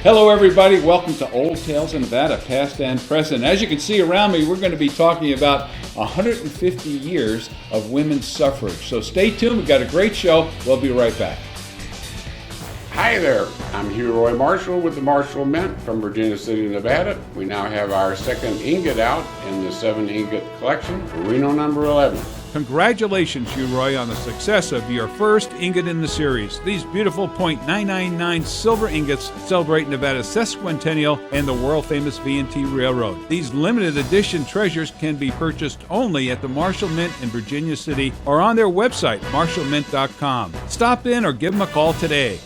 Hello everybody, welcome to Old Tales in Nevada, past and present. As you can see around me, we're going to be talking about 150 years of women's suffrage. So stay tuned, we've got a great show. We'll be right back. Hi there, I'm Hugh Roy Marshall with the Marshall Mint from Virginia City, Nevada. We now have our second ingot out in the 7 ingot collection for Reno number 11. Congratulations, Hugh Roy, on the success of your first ingot in the series. These beautiful .999 silver ingots celebrate Nevada's sesquicentennial and the world-famous V&T Railroad. These limited edition treasures can be purchased only at the Marshall Mint in Virginia City or on their website, marshallmint.com. Stop in or give them a call today.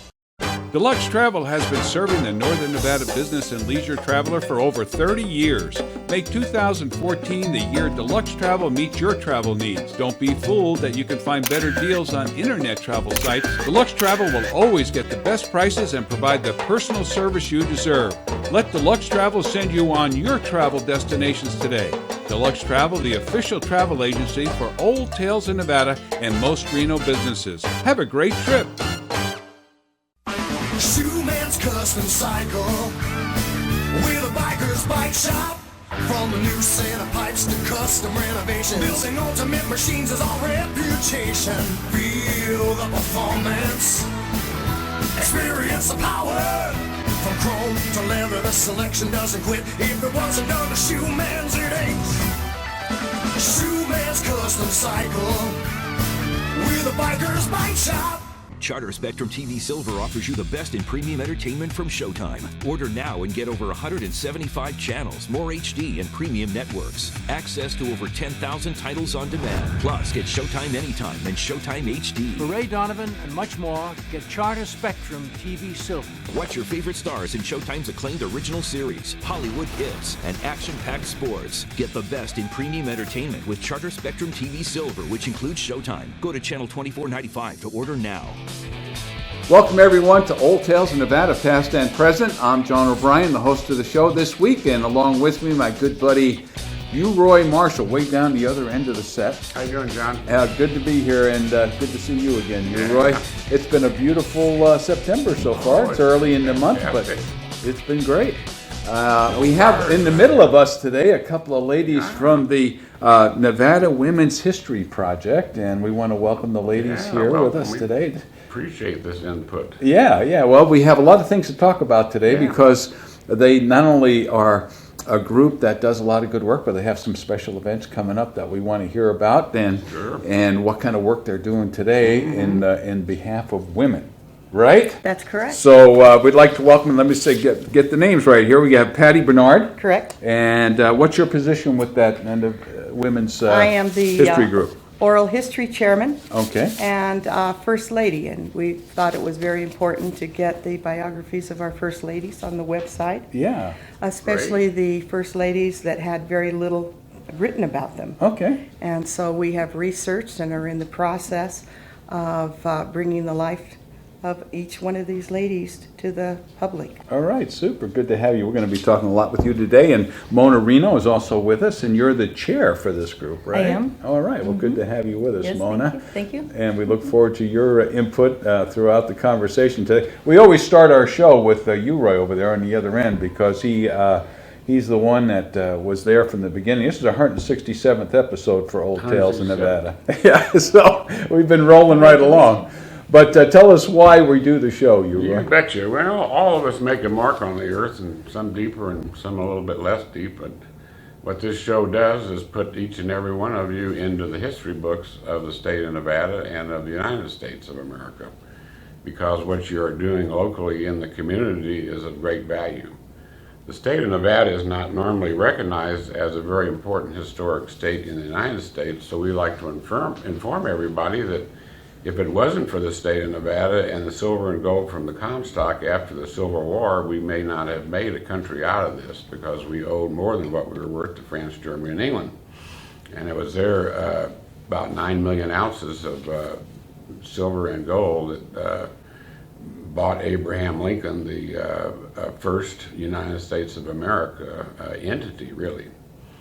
Deluxe Travel has been serving the Northern Nevada business and leisure traveler for over 30 years. Make 2014 the year Deluxe Travel meets your travel needs. Don't be fooled that you can find better deals on internet travel sites. Deluxe Travel will always get the best prices and provide the personal service you deserve. Let Deluxe Travel send you on your travel destinations today. Deluxe Travel, the official travel agency for Old Tales in Nevada and most Reno businesses. Have a great trip. Shoeman's Custom Cycle with a biker's bike shop. From the new set of pipes to custom renovations, building ultimate machines is our reputation. Feel the performance, experience the power. From chrome to leather, the selection doesn't quit. If it wasn't done to Shoeman's, it ain't. Shoeman's Custom Cycle with a biker's bike shop. Charter Spectrum TV Silver offers you the best in premium entertainment from Showtime. Order now and get over 175 channels, more HD and premium networks. Access to over 10,000 titles on demand. Plus, get Showtime Anytime and Showtime HD. For Ray Donovan and much more, get Charter Spectrum TV Silver. Watch your favorite stars in Showtime's acclaimed original series, Hollywood hits, and action-packed sports. Get the best in premium entertainment with Charter Spectrum TV Silver, which includes Showtime. Go to channel 2495 to order now. Welcome everyone to Old Tales in Nevada, past and present. I'm John O'Brien, the host of the show this week, and along with me, my good buddy Hugh Roy Marshall, way down the other end of the set. How you doing, John? Good to be here, and good to see you again, Hugh Roy. It's been a beautiful September so far. It's early in the month, but it's been great. We have in the middle of us today a couple of ladies from the Nevada Women's History Project, and we want to welcome the ladies here with us today. Appreciate this input. Yeah. Well, we have a lot of things to talk about today because they not only are a group that does a lot of good work, but they have some special events coming up that we want to hear about and what kind of work they're doing today in behalf of women. Right? That's correct. So we'd like to welcome, let me say, get the names right here. We have Patti Bernard. Correct. And what's your position with that and the women's I am the history group? Oral History Chairman. Okay. And First Lady. And we thought it was very important to get the biographies of our First Ladies on the website. Yeah. Especially the First Ladies that had very little written about them. Okay. And so we have researched and are in the process of bringing the life of each one of these ladies to the public. All right, super. Good to have you. We're going to be talking a lot with you today. And Mona Reno is also with us, and you're the chair for this group, right? I am. All right. Well, good to have you with us, Yes, Mona. thank you. And we look forward to your input throughout the conversation today. We always start our show with Hugh Roy over there on the other end because he's the one that was there from the beginning. This is our 167th episode for Old Tales in Nevada. Yeah, so we've been rolling right along. But tell us why we do the show, Hugh Roy. You betcha. Well, all of us make a mark on the earth, and some deeper and some a little bit less deep. But what this show does is put each and every one of you into the history books of the state of Nevada and of the United States of America, because what you are doing locally in the community is of great value. The state of Nevada is not normally recognized as a very important historic state in the United States, so we like to inform everybody that if it wasn't for the state of Nevada and the silver and gold from the Comstock after the Civil War, we may not have made a country out of this because we owed more than what we were worth to France, Germany, and England. And it was there about 9 million ounces of silver and gold that bought Abraham Lincoln the first United States of America entity, really.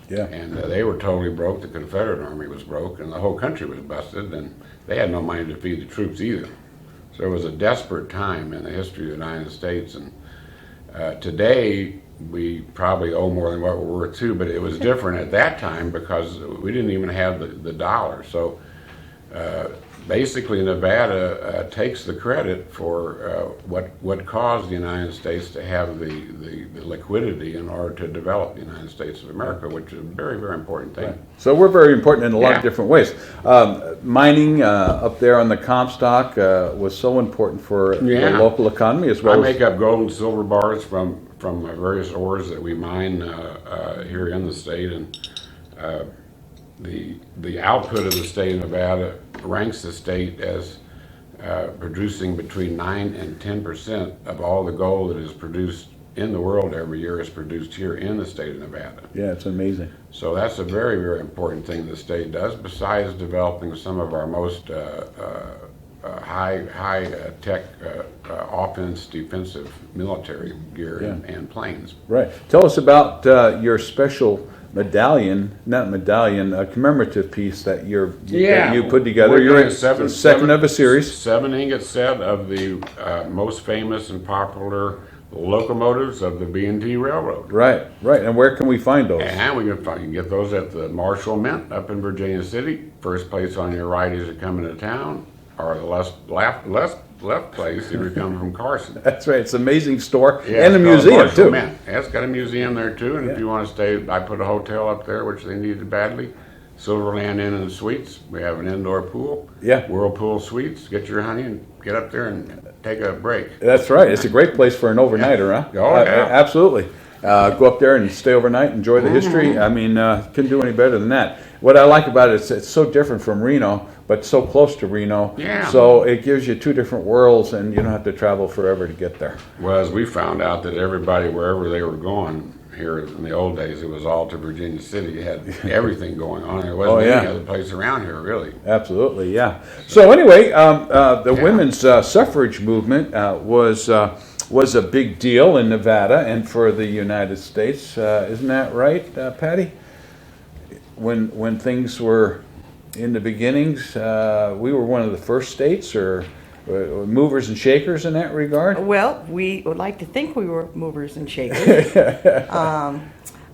Yeah. And they were totally broke. The Confederate Army was broke, and the whole country was busted, and they had no money to feed the troops either. So it was a desperate time in the history of the United States, and Today, we probably owe more than what we're worth too, but it was different at that time because we didn't even have the dollar. So basically, Nevada takes the credit for what caused the United States to have the liquidity in order to develop the United States of America, which is a very, very important thing. Right. So we're very important in a lot of Yeah. different ways. Mining up there on the Comstock was so important for the local economy as well. I make up gold and silver bars from various ores that we mine here in the state, and the output of the state of Nevada ranks the state as producing between 9 and 10% of all the gold that is produced in the world every year is produced here in the state of Nevada. Yeah, it's amazing. So that's a very, very important thing the state does, besides developing some of our most high tech offense, defensive military gear and planes. Right. Tell us about your special medallion, a commemorative piece that that you put together. We're You're doing in second of a series. 7 ingot set of the most famous and popular locomotives of the B&T Railroad. Right. And where can we find those? And you can get those at the Marshall Mint up in Virginia City. First place on your right as you come into town, or the left place if you come from Carson. That's right. It's an amazing store Yeah, and a it's called museum Marshall too. Mint. Yeah, it's got a museum there too, and if you want to stay, I put a hotel up there, which they needed badly. Silverland Inn and Suites. We have an indoor pool. Yeah. Whirlpool Suites. Get your honey and get up there and take a break. That's right. It's a great place for an overnighter, huh? Oh, yeah. Absolutely. Go up there and stay overnight, enjoy the history. I mean, couldn't do any better than that. What I like about it is it's so different from Reno, but so close to Reno. Yeah. So it gives you two different worlds, and you don't have to travel forever to get there. Well, as we found out that everybody, wherever they were going, here in the old days, it was all to Virginia City. You had everything going on. There wasn't any other place around here, really. Absolutely, yeah. So anyway, the women's suffrage movement was a big deal in Nevada and for the United States. Isn't that right, Patti? When things were in the beginnings, we were one of the first states, or movers and shakers in that regard? Well, we would like to think we were movers and shakers.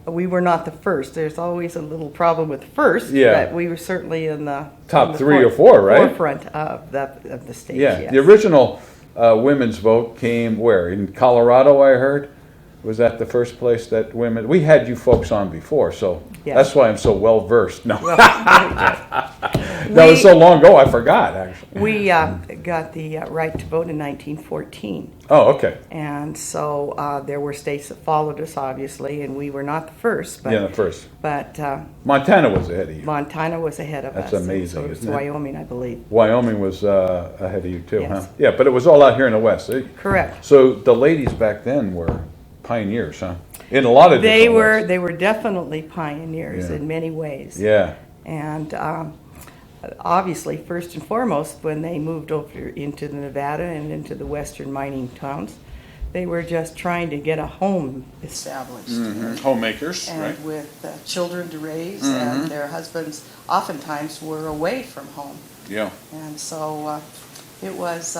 We were not the first. There's always a little problem with first, but we were certainly in the top 3 or 4, right? Forefront of the state. Yeah, yes. the original women's vote came where? In Colorado, I heard. Was that the first place that women? We had you folks on before, so that's why I'm so well versed. No, Well, that was so long ago, I forgot actually. we got the right to vote in 1914. Oh, okay. And so there were states that followed us, obviously, and we were not the first. But, Yeah, the first. But Montana was ahead of you. Montana was ahead of us. That's amazing, And so isn't it? was Wyoming, I believe. Wyoming was ahead of you too, Yes. huh? Yeah, but it was all out here in the West. Correct. So the ladies back then were pioneers, huh? In a lot of different ways. They were definitely pioneers Yeah. in many ways. Yeah. And obviously, first and foremost, when they moved over into the Nevada and into the western mining towns, they were just trying to get a home established. Homemakers, And with children to raise, and their husbands oftentimes were away from home. Yeah. And so it was,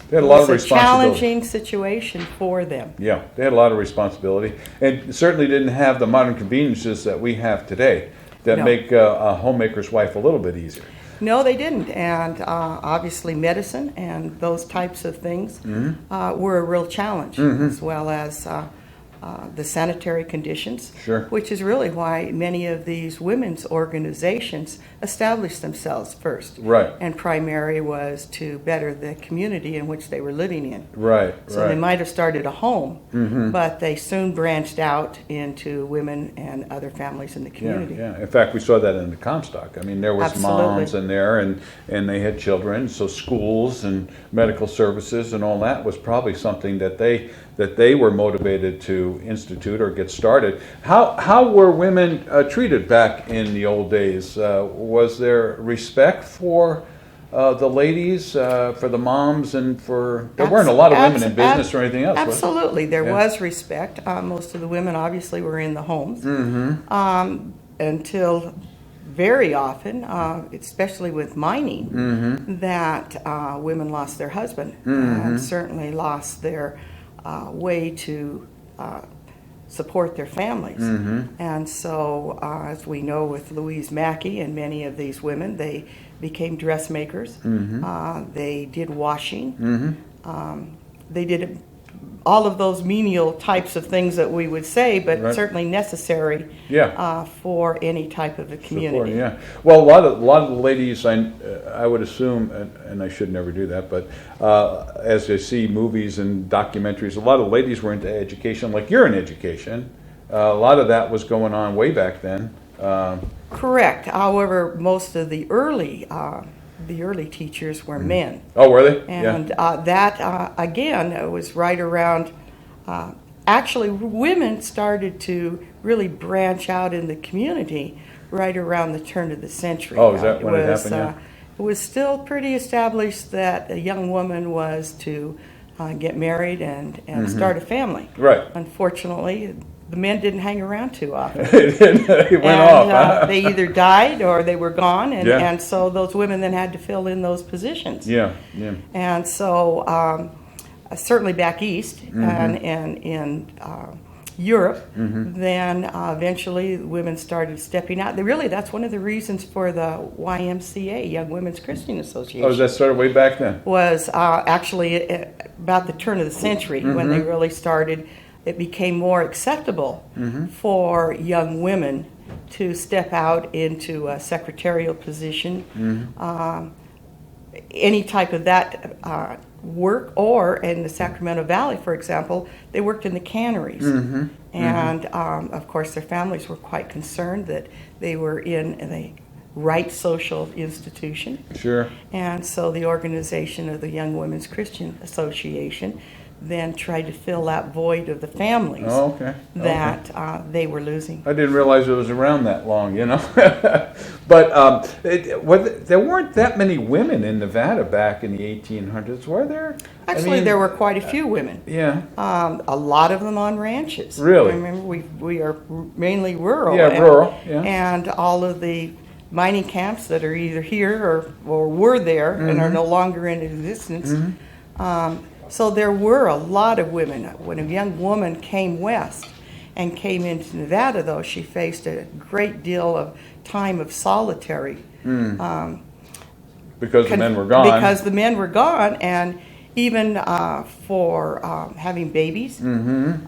They had a lot of a responsibility. challenging situation for them. Yeah, they had a lot of responsibility, and certainly didn't have the modern conveniences that we have today that No. make a homemaker's wife a little bit easier. No, they didn't. And obviously medicine and those types of things were a real challenge, as well as the sanitary conditions, Sure. which is really why many of these women's organizations established themselves first. Right. And primary was to better the community in which they were living in. Right, So they might have started a home, but they soon branched out into women and other families in the community. Yeah. In fact, we saw that in the Comstock. I mean, there was Absolutely. moms in there, and they had children. So schools and medical services and all that was probably something that they were motivated to institute or get started. How were women treated back in the old days? Was there respect for the ladies, for the moms, and for there weren't a lot of women in business or anything else? was there? Absolutely, there was respect. Most of the women obviously were in the homes until very often, especially with mining, that women lost their husband and certainly lost their way to support their families. And so, as we know with Louise Mackey and many of these women, they became dressmakers. They did washing. They did all of those menial types of things that we would say, but certainly necessary for any type of a community. Support, well, a lot of the ladies, I would assume, and I should never do that, but as I see movies and documentaries, a lot of ladies were into education, like you're in education. A lot of that was going on way back then. Correct. However, most of the early teachers were men. Oh, were they? And that, again, it was right around, actually, women started to really branch out in the community right around the turn of the century. Oh, is that when it happened? It was still pretty established that a young woman was to get married and start a family. Right. Unfortunately, the men didn't hang around too often. It went off. They either died or they were gone, and so those women then had to fill in those positions. Yeah. And so certainly back east and in Europe, then eventually women started stepping out. That's one of the reasons for the YMCA, Young Women's Christian Association. Oh, that started way back then? Was actually about the turn of the century when they really started. It became more acceptable for young women to step out into a secretarial position, any type of that work, or in the Sacramento Valley, for example, they worked in the canneries. And, of course, their families were quite concerned that they were in a right social institution. Sure. And so the organization of the Young Women's Christian Association then tried to fill that void of the families that they were losing. I didn't realize it was around that long, But there weren't that many women in Nevada back in the 1800s, were there? Actually, there were quite a few women. Yeah. A lot of them on ranches. Really? Remember, we are mainly rural. Yeah, rural. Yeah. And all of the mining camps that are either here or were there and are no longer in existence. So there were a lot of women. When a young woman came west and came into Nevada, though, she faced a great deal of time of solitary. Because the men were gone. Because the men were gone, and even for having babies. There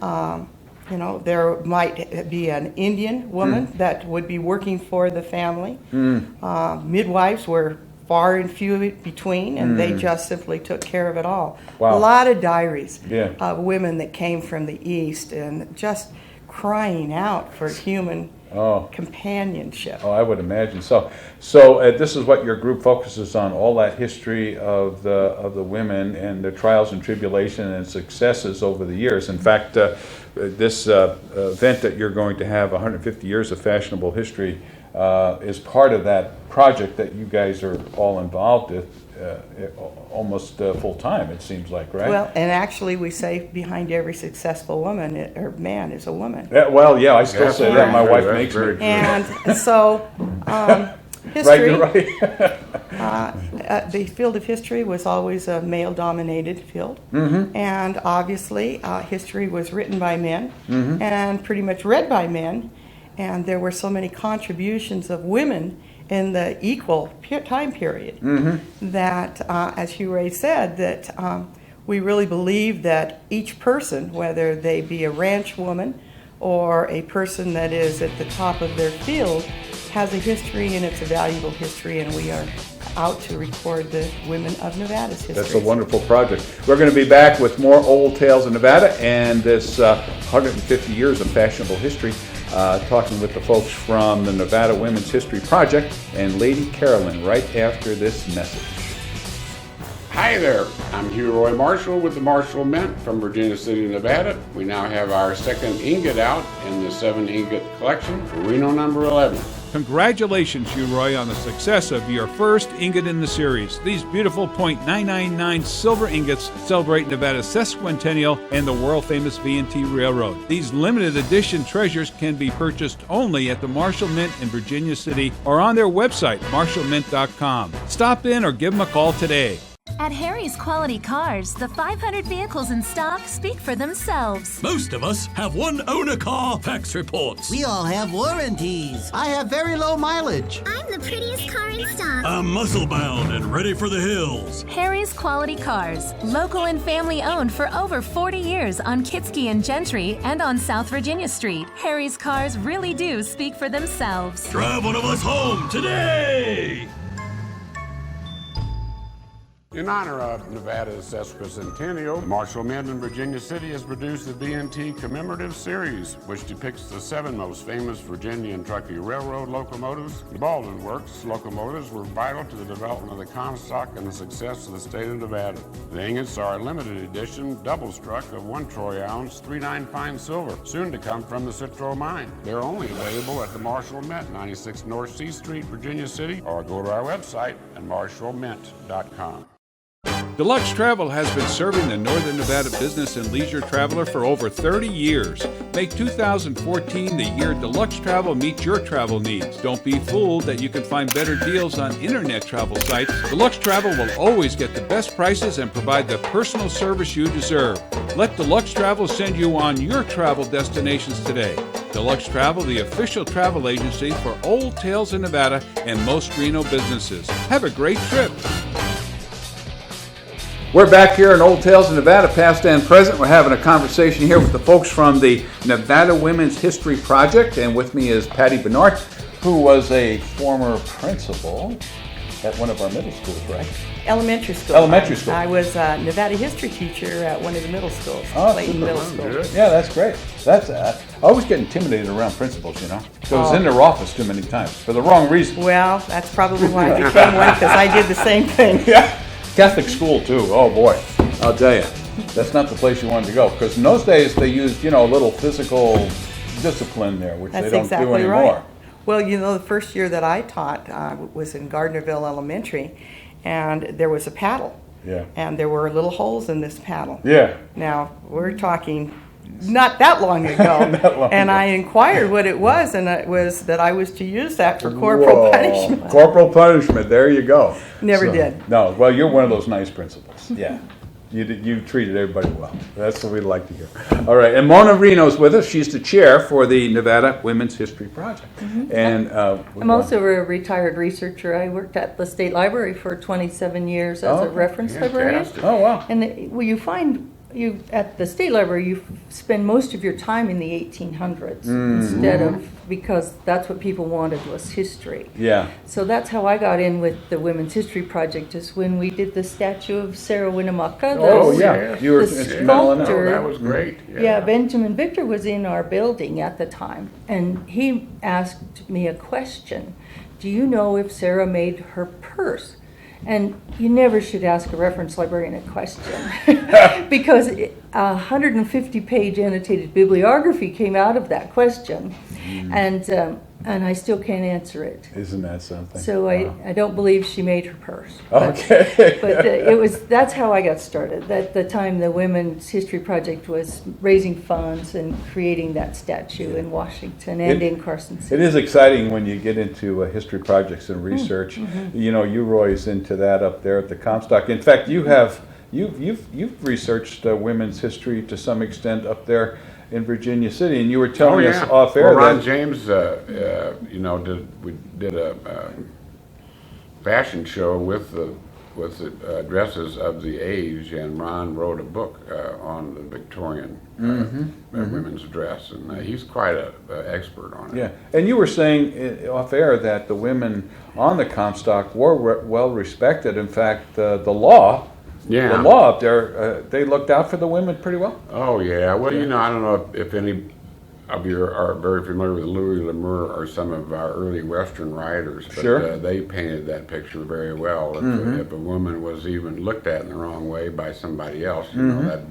might be an Indian woman that would be working for the family. Midwives were far and few between, and they just simply took care of it all. Wow. A lot of diaries of women that came from the East and just crying out for human companionship. Oh, I would imagine so. This is what your group focuses on, all that history of the women and their trials and tribulation and successes over the years. In fact, this event that you're going to have, 150 years of fashionable history, is part of that project that you guys are all involved with almost full time, it seems like, right? Well, and actually we say behind every successful woman or man is a woman. I still say that. My wife makes me. And so history, right. the field of history was always a male-dominated field. And obviously history was written by men and pretty much read by men. And there were so many contributions of women in the equal time period that, as Hugh Roy said, that we really believe that each person, whether they be a ranch woman or a person that is at the top of their field, has a history, and it's a valuable history, and we are out to record the women of Nevada's history. That's a wonderful project. We're going to be back with more Old Tales of Nevada and this 150 years of fashionable history. Talking with the folks from the Nevada Women's History Project and Lady Carolyn right after this message. Hi there, I'm Hugh Roy Marshall with the Marshall Mint from Virginia City, Nevada. We now have our second ingot out in the 7 ingot collection for Reno number 11. Congratulations, Hugh Roy, on the success of your first ingot in the series. These beautiful .999 silver ingots celebrate Nevada's sesquicentennial and the world-famous V&T Railroad. These limited edition treasures can be purchased only at the Marshall Mint in Virginia City or on their website, marshallmint.com. Stop in or give them a call today. At Harry's Quality Cars, the 500 vehicles in stock speak for themselves. Most of us have one owner car fax reports. We all have warranties. I have very low mileage. I'm the prettiest car in stock. I'm muscle-bound and ready for the hills. Harry's Quality Cars, local and family-owned for over 40 years on Kitski and Gentry and on South Virginia Street. Harry's cars really do speak for themselves. Drive one of us home today! In honor of Nevada's sesquicentennial, Marshall Mint in Virginia City has produced the V&T Commemorative Series, which depicts the 7 most famous Virginia and Truckee Railroad locomotives. The Baldwin Works locomotives were vital to the development of the Comstock and the success of the state of Nevada. The ingots are a limited edition double struck of 1 troy ounce 3/9 fine silver, soon to come from the Citro mine. They're only available at the Marshall Mint, 96 North C Street, Virginia City, or go to our website at marshallmint.com. Deluxe Travel has been serving the Northern Nevada business and leisure traveler for over 30 years. Make 2014 the year Deluxe Travel meets your travel needs. Don't be fooled that you can find better deals on internet travel sites. Deluxe Travel will always get the best prices and provide the personal service you deserve. Let Deluxe Travel send you on your travel destinations today. Deluxe Travel, the official travel agency for Old Tales in Nevada and most Reno businesses. Have a great trip. We're back here in Old Tales in Nevada, past and present. We're having a conversation here with the folks from the Nevada Women's History Project, and with me is Patti Bernard, who was a former principal at one of our middle schools, right? Elementary school. Elementary school. I was a Nevada history teacher at one of the middle schools. Oh, Clayton Middle School. Yeah, that's great. That's I always get intimidated around principals, you know. I was in their office too many times for the wrong reason. Well, that's probably why I became one, because I did the same thing. Yeah. Catholic school too. Oh boy, I'll tell you, that's not the place you wanted to go, because in those days they used, a little physical discipline there, which they don't do anymore. Right. Well, the first year that I taught was in Gardnerville Elementary, and there was a paddle. Yeah. And there were little holes in this paddle. Yeah. Now we're talking not that long ago. And I inquired what it was, and it was that I was to use that for corporal punishment. Corporal punishment, there you go. Never did. No, well, you're one of those nice principals. Yeah. You treated everybody well. That's what we'd like to hear. All right, and Mona Reno's with us. She's the chair for the Nevada Women's History Project. Mm-hmm. And I'm also a retired researcher. I worked at the State Library for 27 years as a reference librarian. Oh, wow. And you find at the State Library, you spend most of your time in the 1800s instead of, because that's what people wanted was history. Yeah. So that's how I got in with the Women's History Project, is when we did the statue of Sarah Winnemucca. You were the sculptor. That was great. Yeah, Benjamin Victor was in our building at the time, and he asked me a question. Do you know if Sarah made her purse? And you never should ask a reference librarian a question because a 150-page annotated bibliography came out of that question, and I still can't answer it. Isn't that something? So wow. I don't believe she made her purse. Okay. But that's how I got started. At the time, the Women's History Project was raising funds and creating that statue in Washington and in Carson City. It is exciting when you get into history projects and research. Mm-hmm. Hugh Roy's into that up there at the Comstock. In fact, you've researched women's history to some extent up there in Virginia City, and you were telling us off air Ron James, we did a fashion show with the dresses of the age, and Ron wrote a book on the Victorian women's dress, and he's quite an expert on it. Yeah, and you were saying off air that the women on the Comstock were well respected. In fact, the law up there, they looked out for the women pretty well. Oh, yeah. Well, I don't know if any of you are very familiar with Louis L'Amour or some of our early Western writers, but they painted that picture very well. If a woman was even looked at in the wrong way by somebody else, that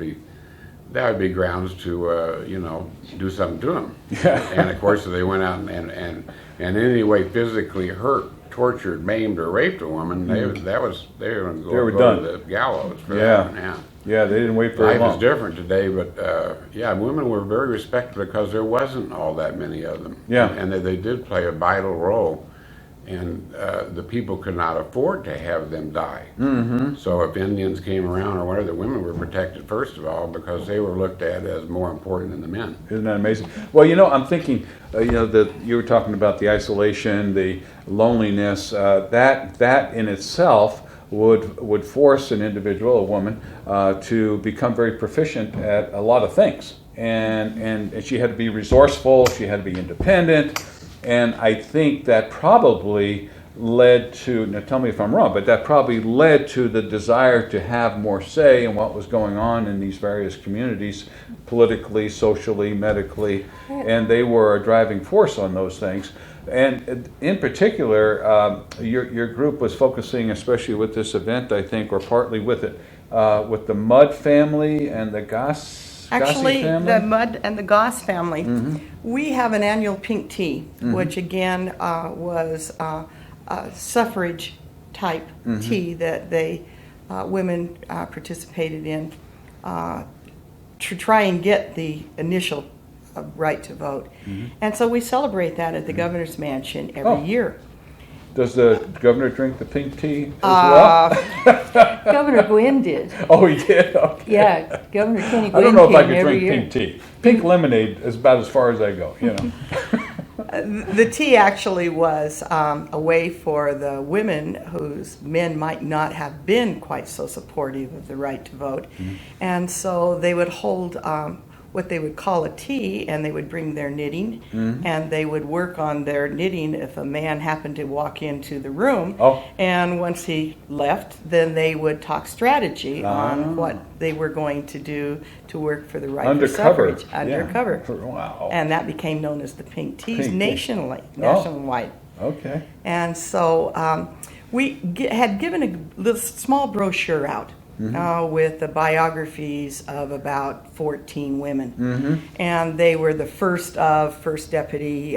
would be grounds to do something to them. Yeah. And of course, if they went out and in any way physically hurt, tortured, maimed, or raped a woman, they were going to go to the gallows for that. Yeah, they didn't wait very long. Life is different today, but women were very respected because there wasn't all that many of them. Yeah. And they did play a vital role And the people could not afford to have them die. So if Indians came around or whatever, the women were protected first of all because they were looked at as more important than the men. Isn't that amazing? Well, I'm thinking, that you were talking about the isolation, the loneliness. That in itself would force an individual, a woman, to become very proficient at a lot of things. And she had to be resourceful. She had to be independent. And I think that probably led to, now tell me if I'm wrong, but that probably led to the desire to have more say in what was going on in these various communities, politically, socially, medically, and they were a driving force on those things. And in particular, your group was focusing, especially with this event, I think, or partly with it, with the Mudd family and the Goss. Actually, family? the Mudd and the Goss family. We have an annual pink tea, which again was a suffrage type tea that they women participated in to try and get the initial right to vote. And so we celebrate that at the governor's mansion every year. Does the governor drink the pink tea as well? Governor Gwynn did. Oh, he did? Okay. Yeah, Governor Kenny Gwynn I don't know if I came could every drink year. pink tea. Pink lemonade is about as far as I go, The tea actually was a way for the women whose men might not have been quite so supportive of the right to vote. And so they would hold what they would call a tea, and they would bring their knitting, and they would work on their knitting if a man happened to walk into the room. And once he left, then they would talk strategy on what they were going to do to work for the right to suffrage. Undercover. Wow. And that became known as the pink teas Pink tea. nationwide. Okay. And so we had given a little small brochure out with the biographies of about 14 women. And they were the first deputy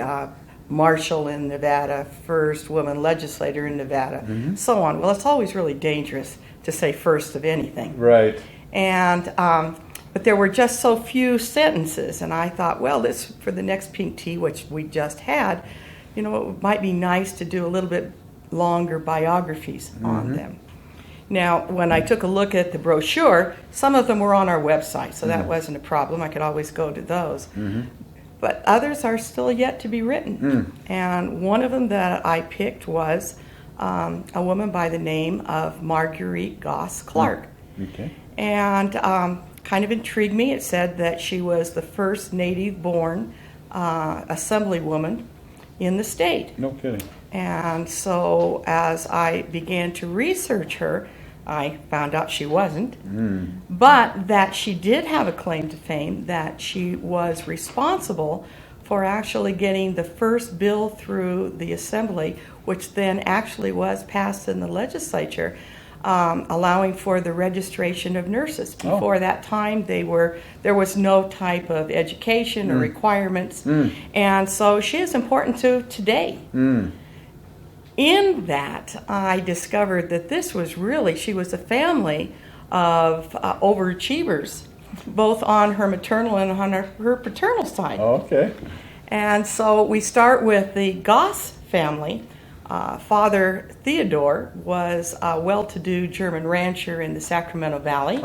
marshal in Nevada, first woman legislator in Nevada, so on. Well, it's always really dangerous to say first of anything. Right. And but there were just so few sentences, and I thought, well, this for the next pink tea, which we just had, it might be nice to do a little bit longer biographies on them. Now, when I took a look at the brochure, some of them were on our website, so that wasn't a problem. I could always go to those. But others are still yet to be written. And one of them that I picked was a woman by the name of Marguerite Goss Clark. Okay. And kind of intrigued me. It said that she was the first native-born assemblywoman in the state. No kidding. And so as I began to research her, I found out she wasn't, but that she did have a claim to fame, that she was responsible for actually getting the first bill through the assembly, which then actually was passed in the legislature, allowing for the registration of nurses. Before that time, there was no type of education or requirements, and so she is important to today. In that, I discovered that she was a family of overachievers, both on her maternal and on her paternal side. Okay. And so we start with the Goss family. Father Theodore was a well-to-do German rancher in the Sacramento Valley in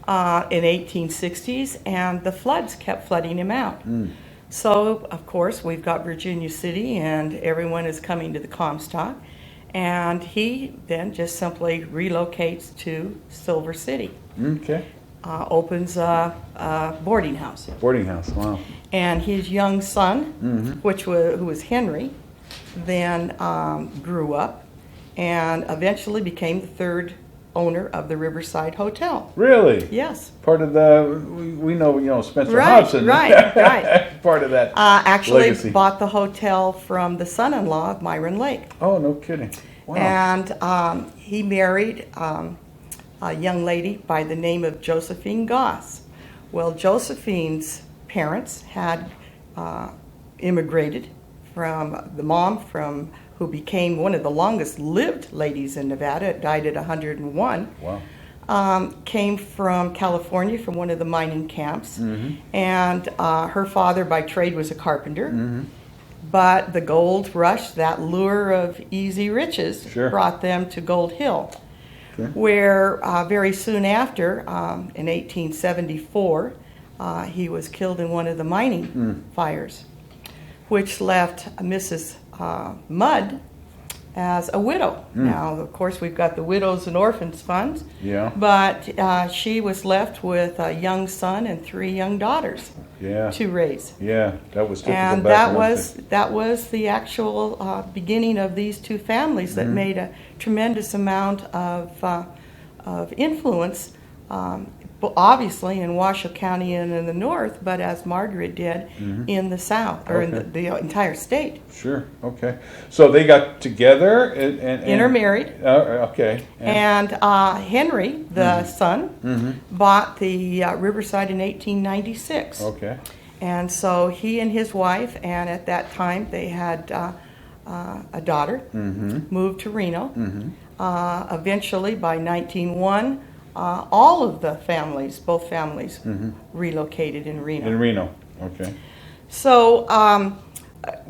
1860s, and the floods kept flooding him out. So, of course, we've got Virginia City, and everyone is coming to the Comstock, and he then just simply relocates to Silver City. Okay. Opens a boarding house. Boarding house, wow. And his young son, who was Henry, then grew up and eventually became the third owner of the Riverside Hotel. Really? Yes. Part of we know Spencer Right, Hobson. right. Part of that actually legacy. bought the hotel from the son-in-law of Myron Lake. Oh, no kidding. Wow. And he married a young lady by the name of Josephine Goss. Well, Josephine's parents had immigrated from the mom who became one of the longest-lived ladies in Nevada, died at 101. Wow. Came from California, from one of the mining camps, and her father by trade was a carpenter. but the gold rush, that lure of easy riches, Sure. brought them to Gold Hill, Okay. where very soon after, in 1874, he was killed in one of the mining fires, which left Mrs. Mudd as a widow. Now, of course, we've got the Widows and Orphans Funds, Yeah. but she was left with a young son and 3 young daughters Yeah. to raise. Yeah, that was typical And back that then. was the actual beginning of these 2 families that made a tremendous amount of influence, obviously in Washoe County and in the north, but as Margaret did in the south, or in Okay. the entire state. Sure. Okay. So they got together and Intermarried. Okay. And Henry, the son, bought the Riverside in 1896. Okay. And so he and his wife, and at that time they had a daughter, moved to Reno. Eventually, by 1901, all of the families, both families, relocated in Reno. In Reno. Okay. So,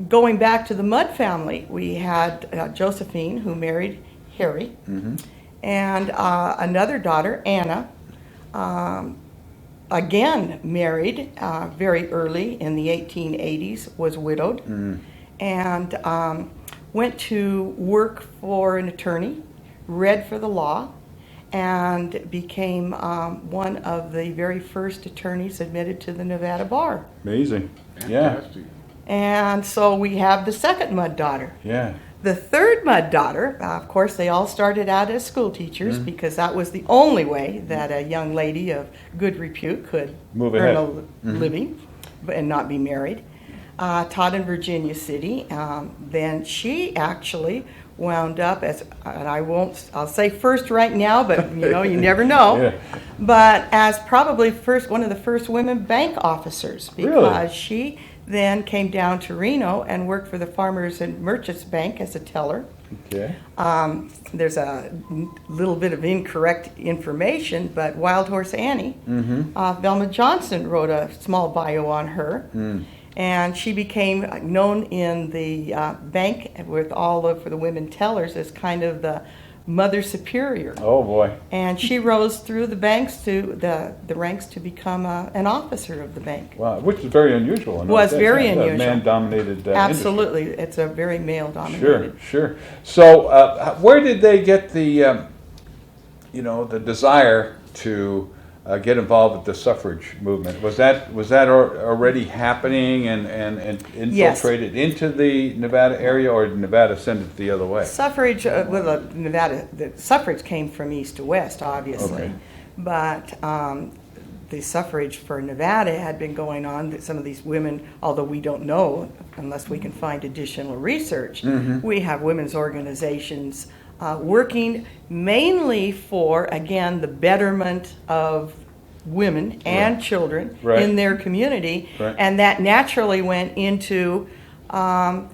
going back to the Mudd family, we had Josephine, who married Harry, and another daughter, Anna, again married very early in the 1880s, was widowed, and went to work for an attorney, read for the law, and became one of the very first attorneys admitted to the Nevada bar. Amazing. Yeah. Fantastic. And so we have the second Mudd daughter. Yeah. The third Mudd daughter, of course, they all started out as school teachers because that was the only way that a young lady of good repute could Move earn ahead. a living and not be married. Taught in Virginia City. Then she actually wound up as, and I'll say first right now, but you never know. Yeah. But as probably one of the first women bank officers, because Really? she then came down to Reno and worked for the Farmers and Merchants Bank as a teller. Okay. There's a little bit of incorrect information, but Wild Horse Annie, Velma Johnson wrote a small bio on her. And she became known in the bank with all of the women tellers as kind of the Mother Superior. Oh boy. And she rose through the banks to the ranks to become an officer of the bank. Wow, which is very unusual. Was very unusual. Man-dominated Absolutely, it's a very male-dominated. industry. Sure. So, where did they get the, the desire to get involved with the suffrage movement? Was that already happening and infiltrated into the Nevada area, or did Nevada send it the other way? Suffrage, Nevada, the suffrage came from east to west, obviously. Okay. But the suffrage for Nevada had been going on. Some of these women, although we don't know unless we can find additional research, we have women's organizations working mainly for, again, the betterment of women and children in their community. Right. And that naturally went into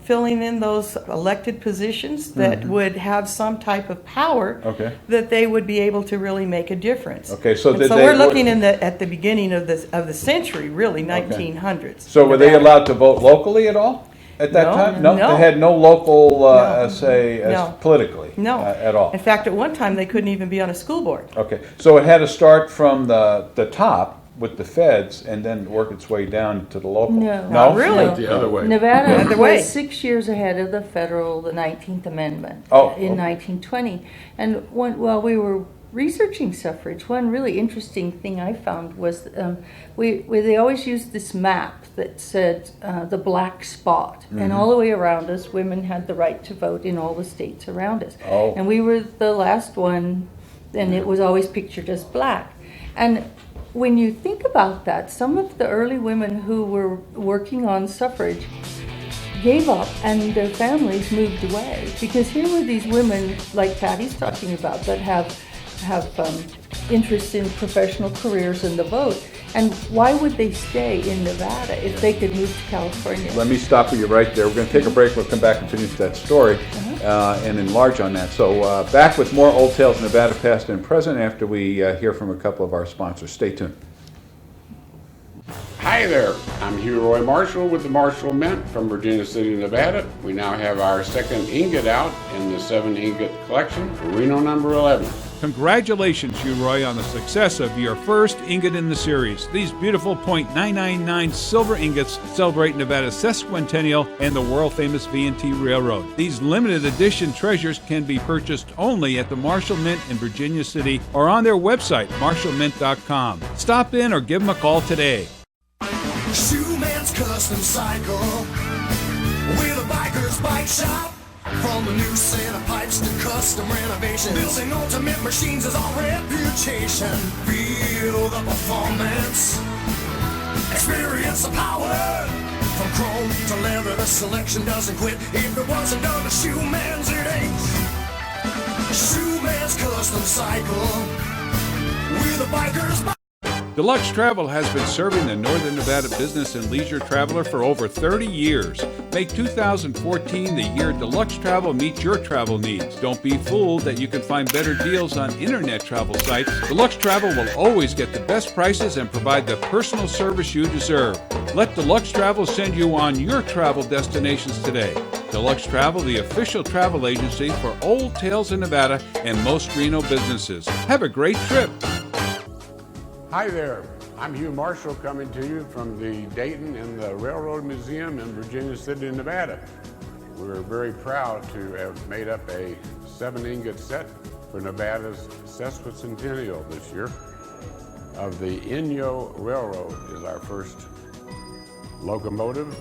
filling in those elected positions that would have some type of power that they would be able to really make a difference. Okay, so And we're looking at the beginning of the century, really, 1900s. So were they allowed to vote locally at all at that time? No, they had no local say politically at all. In fact, at one time they couldn't even be on a school board. Okay, so it had to start from the top with the feds and then work its way down to the local. No, not really. Went the other way. Nevada Other way. was 6 years ahead of the federal, the 19th Amendment in 1920. And while we were researching suffrage, one really interesting thing I found was they always used this map that said the black spot, and all the way around us, women had the right to vote in all the states around us. Oh. And we were the last one, and it was always pictured as black. And when you think about that, some of the early women who were working on suffrage gave up and their families moved away, because here were these women like Patti's talking about that have interest in professional careers and the vote. And why would they stay in Nevada if they could move to California? Let me stop you right there. We're going to take a break. We'll come back and finish that story and enlarge on that. So back with more Old Tales Nevada Past and Present after we hear from a couple of our sponsors. Stay tuned. Hi there, I'm Hugh Roy Marshall with the Marshall Mint from Virginia City, Nevada. We now have our second ingot out in the 7 ingot collection for Reno number 11. Congratulations, Hugh Roy, on the success of your first ingot in the series. These beautiful .999 silver ingots celebrate Nevada's sesquicentennial and the world-famous V&T Railroad. These limited edition treasures can be purchased only at the Marshall Mint in Virginia City or on their website, marshallmint.com. Stop in or give them a call today. Shoeman's Custom Cycle with a biker's bike shop. From the new set of pipes to custom renovations, building ultimate machines is our reputation. Feel the performance, experience the power. From chrome to leather, the selection doesn't quit. If it wasn't done to Shoeman's, it ain't. Shoeman's Custom Cycle with a biker's bike. Deluxe Travel has been serving the Northern Nevada business and leisure traveler for over 30 years. Make 2014 the year Deluxe Travel meets your travel needs. Don't be fooled that you can find better deals on internet travel sites. Deluxe Travel will always get the best prices and provide the personal service you deserve. Let Deluxe Travel send you on your travel destinations today. Deluxe Travel, the official travel agency for Old Tales in Nevada and most Reno businesses. Have a great trip. Hi there, I'm Hugh Marshall coming to you from the Dayton and the Railroad Museum in Virginia City, Nevada. We're very proud to have made up a 7 ingot set for Nevada's sesquicentennial this year of the Inyo Railroad is our first locomotive.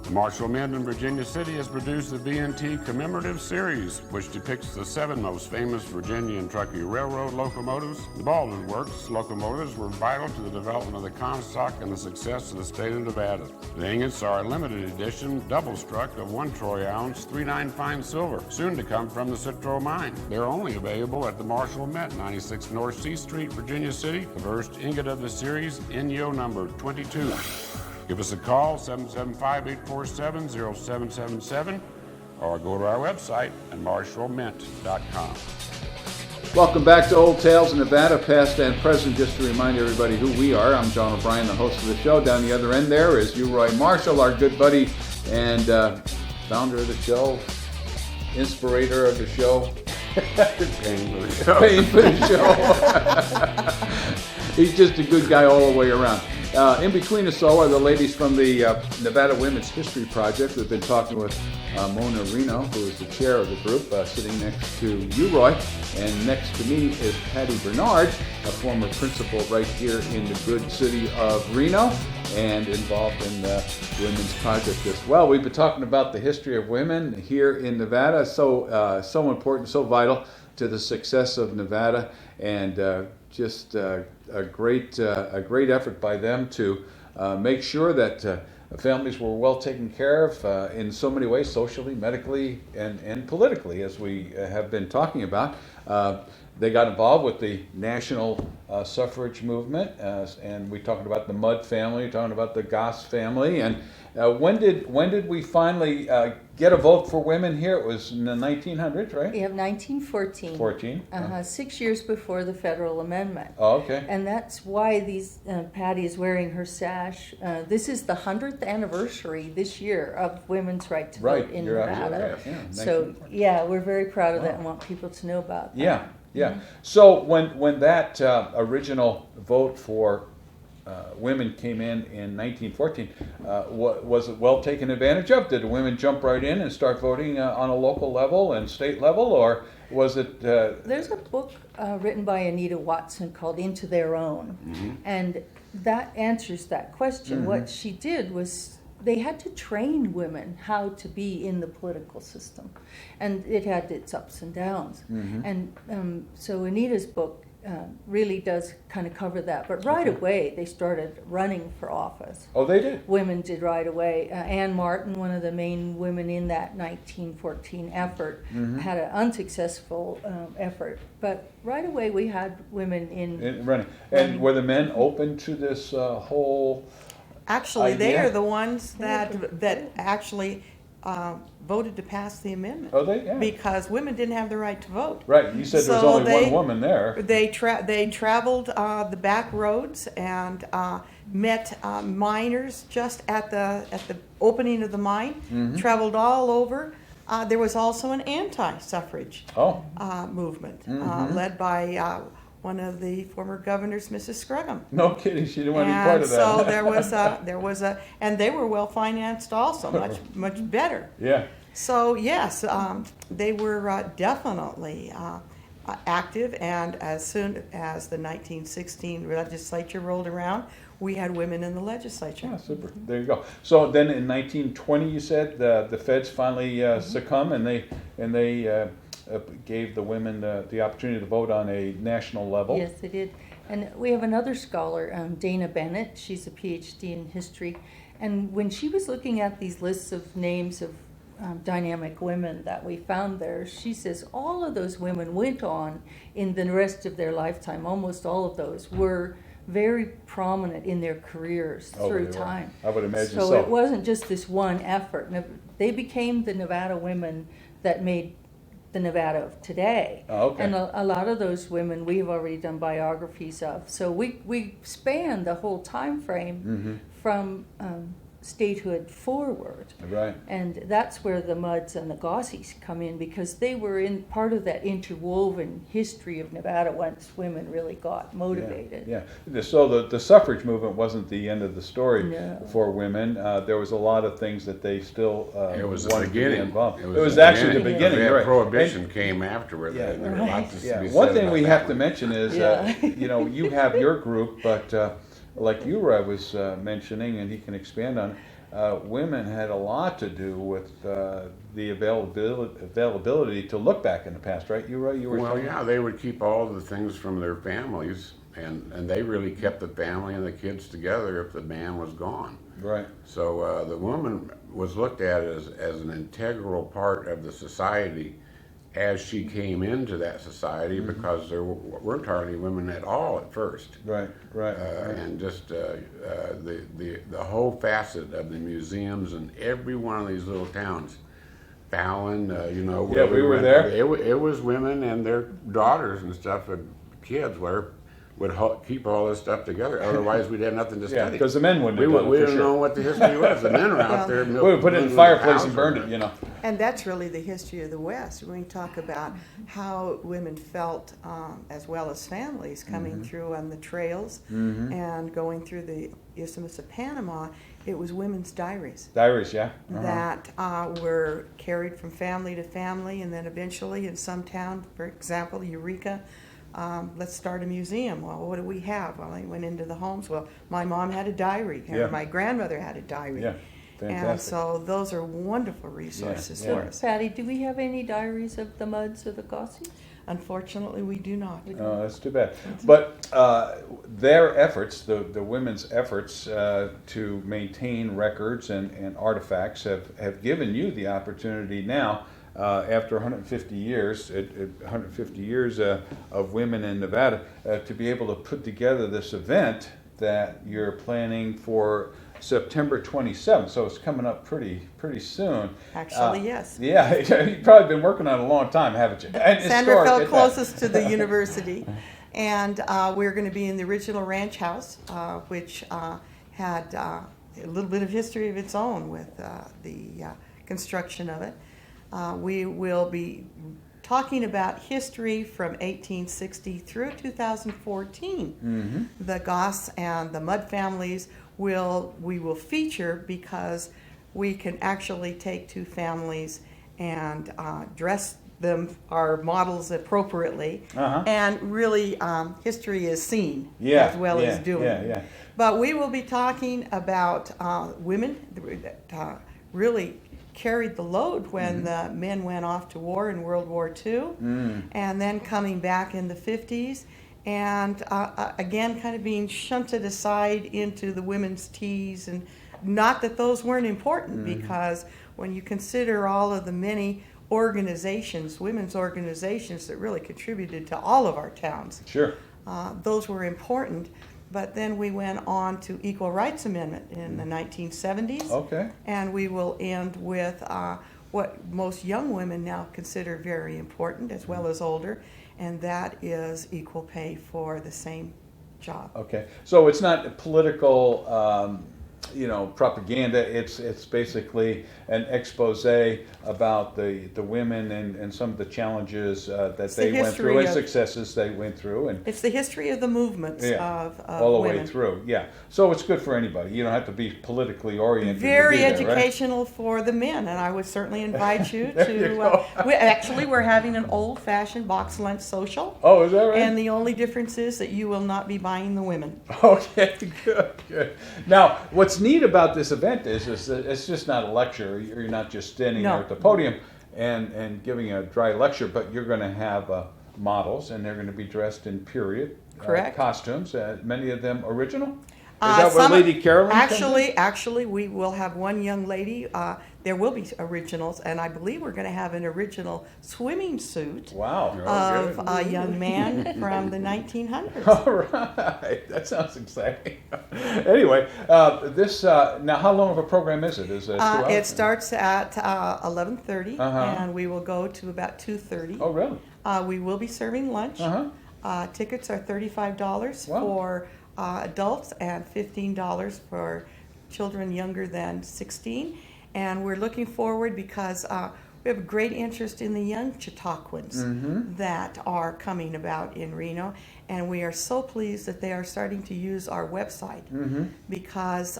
The Marshall Mint in Virginia City has produced the V&T Commemorative Series, which depicts the 7 most famous Virginia and Truckee Railroad locomotives. The Baldwin Works locomotives were vital to the development of the Comstock and the success of the state of Nevada. The ingots are a limited edition double struck of 1 troy ounce 3/9 fine silver, soon to come from the Citro mine. They're only available at the Marshall Mint, 96 North C Street, Virginia City. The first ingot of the series, Inyo number 22. Give us a call, 775-847-0777, or go to our website at marshallmint.com. Welcome back to Old Tales in Nevada, past and present. Just to remind everybody who we are, I'm John O'Brien, the host of the show. Down the other end there is Hugh Roy Marshall, our good buddy and founder of the show, inspirator of the show. Paying for the show. Paying for the show. He's just a good guy all the way around. In between us, though, are the ladies from the Nevada Women's History Project. We've been talking with Mona Reno, who is the chair of the group, sitting next to you, Roy. And next to me is Patti Bernard, a former principal right here in the good city of Reno, and involved in the Women's Project as well. We've been talking about the history of women here in Nevada, so important, so vital to the success of Nevada, and just a great effort by them to make sure that families were well taken care of in so many ways, socially, medically, and politically, as we have been talking about. They got involved with the national suffrage movement, and we talked about the Mudd family, talking about the Goss family, and when did we finally get a vote for women here? It was in the 1900s, right? We have 1914. 14. 6 years before the federal amendment. Oh, okay. And that's why Patti is wearing her sash. This is the 100th anniversary this year of women's right to vote in Nevada. Right. Yeah, so yeah, we're very proud of that and want people to know about that. Yeah. Yeah. So when that original vote for women came in 1914, was it well taken advantage of? Did the women jump right in and start voting on a local level and state level, or was it? There's a book written by Anita Watson called Into Their Own, and that answers that question. What she did was they had to train women how to be in the political system, and it had its ups and downs. And so Anita's book really does kind of cover that. But right away, they started running for office. Oh, they did? Women did right away. Anne Martin, one of the main women in that 1914 effort, had an unsuccessful effort. But right away, we had women in running. And were the men open to this whole Actually, idea? they are the ones that actually voted to pass the amendment. Oh, they? Yeah. Because women didn't have the right to vote. Right. You said there was So only one woman there. They traveled the back roads and met miners just at the opening of the mine. Mm-hmm. Traveled all over. There was also an anti-suffrage movement led by one of the former governors, Mrs. Scrugham. No kidding, she didn't want to be part of that. So there was a, and they were well financed also, much better. Yeah. So yes, they were definitely active, and as soon as the 1916 legislature rolled around, we had women in the legislature. Yeah, super. There you go. So then in 1920, you said the feds finally succumb, and they gave the women the opportunity to vote on a national level. Yes, they did. And we have another scholar, Dana Bennett. She's a PhD in history. And when she was looking at these lists of names of dynamic women that we found there, she says all of those women went on in the rest of their lifetime. Almost all of those were very prominent in their careers through time. I would imagine so. So it wasn't just this one effort. They became the Nevada women that made the Nevada of today. Oh, okay. And a lot of those women we have already done biographies of. So we span the whole time frame from statehood forward. Right. And that's where the Mudds and the Gossies come in, because they were in part of that interwoven history of Nevada once women really got motivated. Yeah. So the suffrage movement wasn't the end of the story for women. There was a lot of things that they still it was wanted the beginning. to be involved. It was actually the beginning. Yeah, Right. Prohibition came afterward. Yeah. There were lots to be said One thing about we that have to one. mention is, you have your group, but like Hugh Roy was mentioning, and he can expand on it, women had a lot to do with the availability to look back in the past, right? Hugh Roy, you were Well, saying? yeah, they would keep all the things from their families, and they really kept the family and the kids together if the man was gone. Right. So the woman was looked at as an integral part of the society as she came into that society, because there weren't hardly women at all at first. Right. And just the whole facet of the museums in every one of these little towns. Fallon, Yeah, we were there. It was women and their daughters and stuff, and kids would keep all this stuff together. Otherwise, we'd have nothing to study. Yeah, because the men wouldn't have done it, We for didn't sure. know what the history was. The men were out there. We would put it in the fireplace and burned it, And that's really the history of the West. When we talk about how women felt, as well as families, coming through on the trails and going through the Isthmus of Panama, it was women's diaries. Diaries, yeah. That were carried from family to family, and then eventually in some town, for example, Eureka, let's start a museum. Well, what do we have? Well, I went into the homes. Well, my mom had a diary, or my grandmother had a diary. Yeah, fantastic. And so those are wonderful resources for us. Patty, do we have any diaries of the Mudds or the Gossies? Unfortunately, we do not. Oh, that's too bad. But their efforts, the women's efforts to maintain records and artifacts have given you the opportunity now, after 150 years, 150 years of women in Nevada, to be able to put together this event that you're planning for September 27th. So it's coming up pretty soon. Actually, yes. Yeah, you've probably been working on it a long time, haven't you? And Sandra felt closest to the university, and we're going to be in the original ranch house, which had a little bit of history of its own with the construction of it. We will be talking about history from 1860 through 2014. The Goss and the Mudd families we will feature, because we can actually take two families and dress them, our models, appropriately, and really history is seen as well as doing. But we will be talking about women that really carried the load when the men went off to war in World War II, and then coming back in the 50s, and again kind of being shunted aside into the women's teas. And not that those weren't important, because when you consider all of the many organizations, women's organizations, that really contributed to all of our towns, sure, those were important. but then we went on to Equal Rights Amendment in the 1970s. Okay. And we will end with what most young women now consider very important, as well as older, and that is equal pay for the same job. Okay, so it's not political, propaganda. It's basically an expose about the women and some of the challenges that they went through and successes they went through, and it's the history of the movements of all the women. way through. Yeah, so it's good for anybody. You don't have to be politically oriented. Very to be there, educational right? for the men, and I would certainly invite you to. We're having an old-fashioned box lunch social. Oh, is that right? And the only difference is that you will not be buying the women. Okay, good. Now, what's neat about this event is that it's just not a lecture. You're not just standing there at the podium and giving a dry lecture, but you're going to have models, and they're going to be dressed in period costumes. Many of them original. Is that where Lady Carolyn comes in? Actually, we will have one young lady. There will be originals, and I believe we're going to have an original swimming suit of a young man from the 1900s. All right, that sounds exciting. Anyway, now how long of a program is it? Is it 2 hours? It starts at 11:30, and we will go to about 2:30. Oh, really? We will be serving lunch. Tickets are $35 for adults and $15 for children younger than 16. And we're looking forward because we have a great interest in the young Chautauquans that are coming about in Reno. And we are so pleased that they are starting to use our website because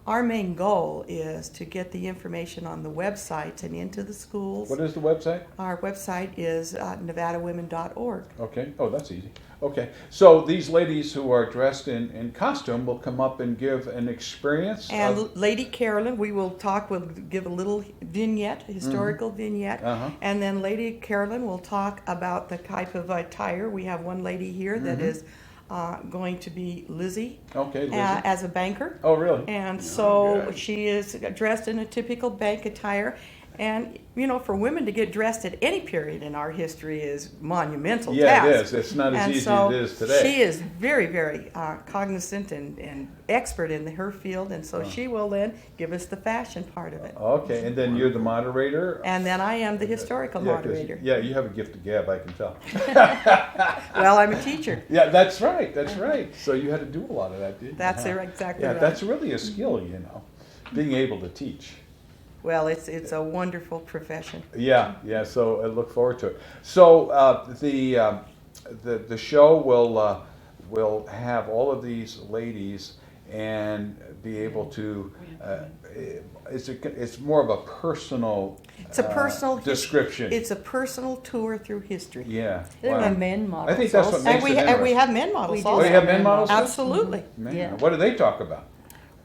our main goal is to get the information on the websites and into the schools. What is the website? Our website is nevadawomen.org. Okay. Oh, that's easy. Okay. So these ladies who are dressed in costume will come up and give an experience. And Lady Carolyn, we'll give a little vignette, historical vignette. And then Lady Carolyn will talk about the type of attire. We have one lady here that is going to be Lizzie, as a banker. Oh, really? And so she is dressed in a typical bank attire. And, for women to get dressed at any period in our history is monumental task. Yeah, it is. It's not as easy as it is today. She is very, very cognizant and expert in her field, and so she will then give us the fashion part of it. Okay, and then you're the moderator? And then I am the historical moderator. Yeah, you have a gift of gab, I can tell. Well, I'm a teacher. Yeah, that's right. So you had to do a lot of that, didn't you? That's exactly right. Yeah, that's really a skill, being able to teach. Well, it's a wonderful profession. Yeah. So I look forward to it. So the show will have all of these ladies and be able to. It's more of a personal. It's a personal description. It's a personal tour through history. Yeah. There are men models. I think that's what makes it interesting. And we have men models also. Oh, you have men models? Absolutely. Yeah. What do they talk about?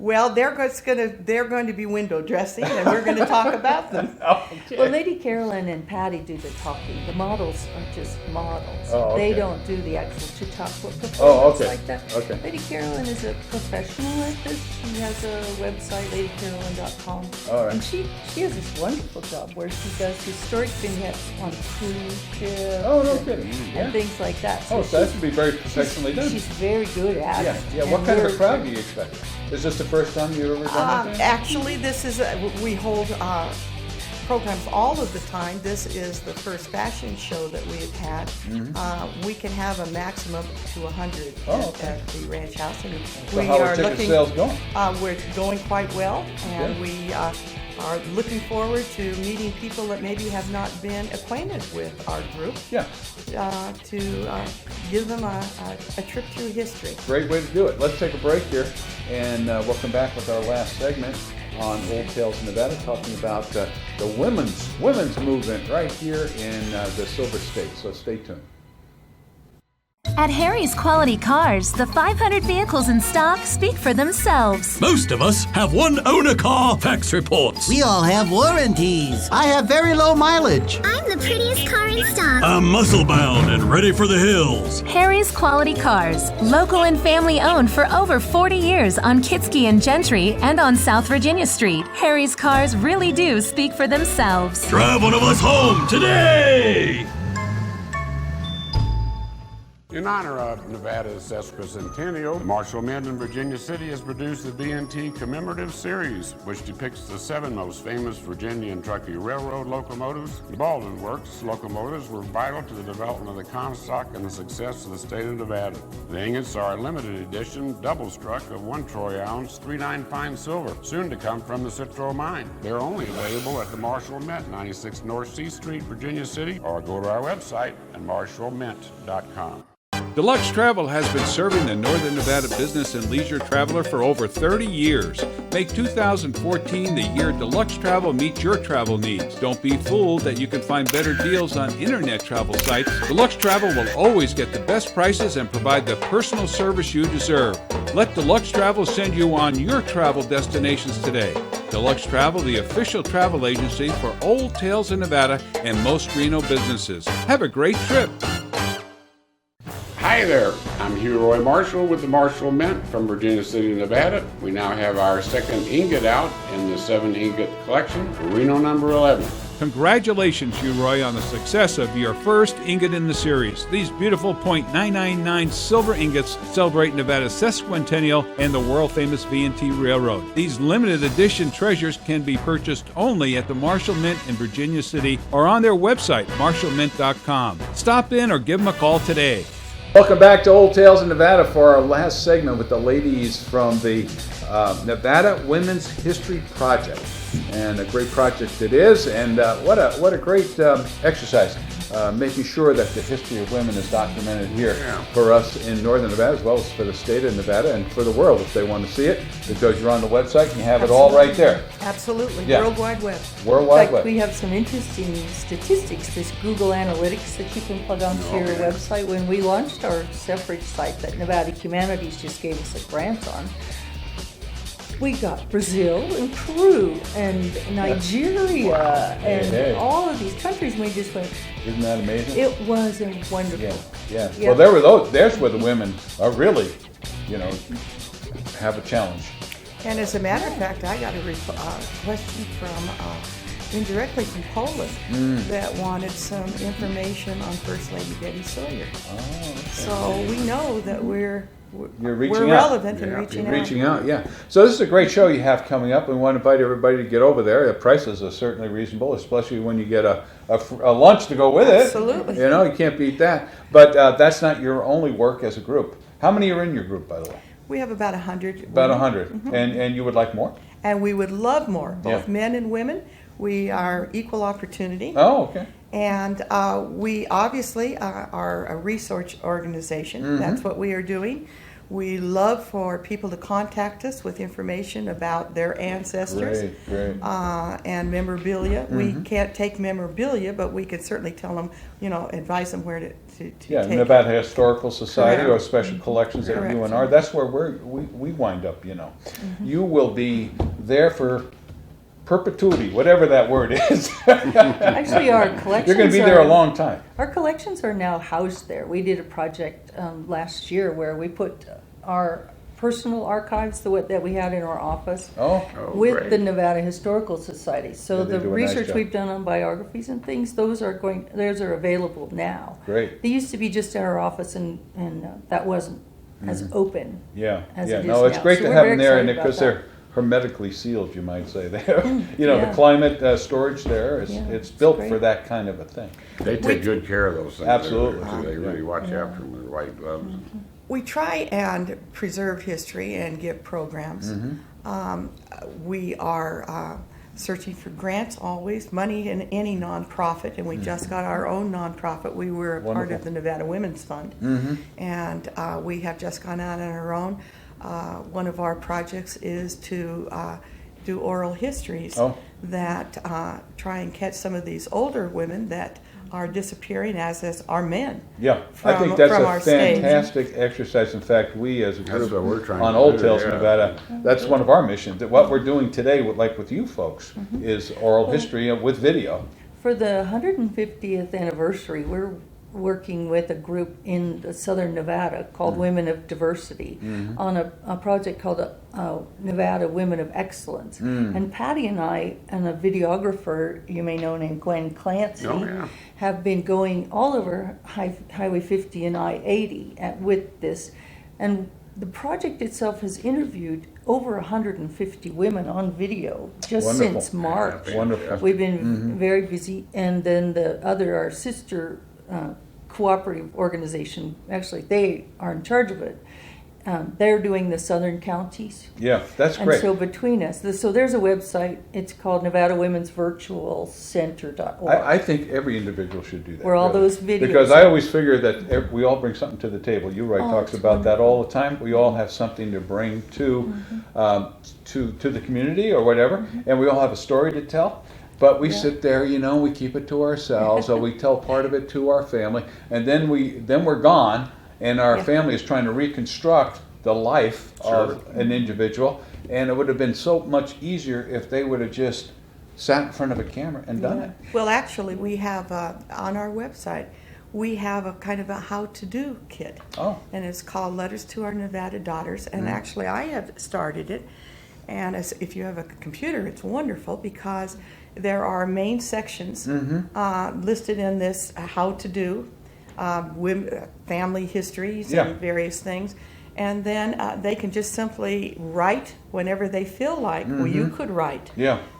Well, they're going to be window dressing, and we're going to talk about them. Okay. Well, Lady Carolyn and Patti do the talking. The models are just models. Oh, okay. They don't do the actual Chautauqua performance like that. Okay. Lady Carolyn is a professional at this. She has a website, ladycarolyn.com. All right. And she has this wonderful job where she does historic vignettes on cruise ships. Oh, no kidding. And things like that. So that should be very professionally done. She's very good at it. Yeah. What kind of a crowd do you expect? Is this the first time you've ever done that? Actually, this is we hold programs all of the time. This is the first fashion show that we have had. We can have a maximum to 100 at the ranch house, and so how are ticket sales going? We're going quite well, and we are looking forward to meeting people that maybe have not been acquainted with our group. Yeah. To give them a trip through history. Great way to do it. Let's take a break here, and we'll come back with our last segment on Old Tales Nevada, talking about the women's movement right here in the Silver State. So stay tuned. At Harry's Quality Cars, the 500 vehicles in stock speak for themselves. Most of us have one owner car fax reports. We all have warranties. I have very low mileage. I'm the prettiest car in stock. I'm muscle bound and ready for the hills. Harry's Quality Cars, local and family owned for over 40 years on Kitski and Gentry and on South Virginia Street. Harry's cars really do speak for themselves. Drive one of us home today! In honor of Nevada's sesquicentennial, the Marshall Mint in Virginia City has produced the B&T Commemorative Series, which depicts the 7 most famous Virginia and Truckee Railroad locomotives. The Baldwin Works locomotives were vital to the development of the Comstock and the success of the state of Nevada. The ingots are a limited edition double struck of 1 troy ounce 3/9 fine silver, soon to come from the Citro mine. They're only available at the Marshall Mint, 96 North C Street, Virginia City, or go to our website at marshallmint.com. Deluxe Travel has been serving the Northern Nevada business and leisure traveler for over 30 years. Make 2014 the year Deluxe Travel meets your travel needs. Don't be fooled that you can find better deals on internet travel sites. Deluxe Travel will always get the best prices and provide the personal service you deserve. Let Deluxe Travel send you on your travel destinations today. Deluxe Travel, the official travel agency for Old Tales in Nevada and most Reno businesses. Have a great trip. Hi there, I'm Hugh Roy Marshall with the Marshall Mint from Virginia City, Nevada. We now have our second ingot out in the 7 ingot collection for Reno number 11. Congratulations, Hugh Roy, on the success of your first ingot in the series. These beautiful .999 silver ingots celebrate Nevada's sesquicentennial and the world-famous V&T Railroad. These limited edition treasures can be purchased only at the Marshall Mint in Virginia City or on their website, marshallmint.com. Stop in or give them a call today. Welcome back to Old Tales in Nevada for our last segment with the ladies from the Nevada Women's History Project. And a great project it is, and what a great exercise, making sure that the history of women is documented here for us in Northern Nevada, as well as for the state of Nevada and for the world if they want to see it, because you're on the website and you have it all right there. Absolutely. Yeah. World Wide Web. World Wide Web. We have some interesting statistics, this Google Analytics that you can plug onto your website. When we launched our separate site that Nevada Humanities just gave us a grant on, we got Brazil and Peru and Nigeria and all of these countries. We just went. Isn't that amazing? It was wonderful. Yeah. Well, there were those. There's where the women are really, have a challenge. And as a matter of fact, I got a question from indirectly from Poland that wanted some information on First Lady Betty Sawyer. Oh, okay. So we know that we're reaching relevant out. and reaching out. Reaching out, yeah. So this is a great show you have coming up. We want to invite everybody to get over there. The prices are certainly reasonable, especially when you get a lunch to go with it. Absolutely. You can't beat that. But that's not your only work as a group. How many are in your group, by the way? We have about 100. About 100. Mm-hmm. And you would like more? And we would love more, both men and women. We are equal opportunity. Oh, okay. And we obviously are a research organization. Mm-hmm. That's what we are doing. We love for people to contact us with information about their ancestors. Great. And memorabilia. Mm-hmm. We can't take memorabilia, but we can certainly tell them, advise them where to take Nevada Historical Society or special collections that Correct. UNR. That's where we wind up, Mm-hmm. You will be there for perpetuity, whatever that word is. Actually, our collections You're going to be there a long time. Our collections are now housed there. We did a project last year where we put our personal archives that we had in our office with great. the Nevada Historical Society. So the research job. we've done on biographies and things, those are available now. Great. They used to be just in our office, and that wasn't as open as it is No, it's now. great So to we're have very them there, and excited because about they're hermetically sealed, you might say. The Yeah. climate storage there, it's built great. for that kind of a thing. They take good care of those things. Absolutely. They really watch after them with their white gloves. Mm-hmm. We try and preserve history and give programs. Mm-hmm. We are searching for grants always, money in any nonprofit, and we just got our own nonprofit. We were a part of the Nevada Women's Fund, and we have just gone out on our own. One of our projects is to do oral histories that try and catch some of these older women that are disappearing, as are men. Yeah, I think that's a fantastic exercise. In fact, we as a group on Old Tales in Nevada, that's one of our missions. That what we're doing today, with you folks, is oral history with video. For the 150th anniversary, we're working with a group in the southern Nevada called Women of Diversity on a project called Nevada Women of Excellence. And Patti and I and a videographer you may know named Gwen Clancy have been going all over Highway 50 and I-80 with this. And the project itself has interviewed over 150 women on video just since March. Wonderful. We've been very busy. And then our sister cooperative organization, actually they are in charge of it. They're doing the southern counties. Yeah, that's great. And so between us, so there's a website. It's called Nevada Women's Virtual Center.org. I think every individual should do that. Where all those videos. Because I always figure that we all bring something to the table. Hugh Roy talks about that all the time. We all have something to bring to the community or whatever, and we all have a story to tell. But we sit there, we keep it to ourselves, or we tell part of it to our family, and then we're gone. And our family is trying to reconstruct the life of an individual. And it would have been so much easier if they would have just sat in front of a camera and done it. Well, actually, we have on our website, we have a kind of a how-to-do kit. Oh. And it's called Letters to Our Nevada Daughters. And actually, I have started it. And if you have a computer, it's wonderful because there are main sections listed in this how-to-do. Family histories and various things, and then they can just simply write whenever they feel like. Well, you could write,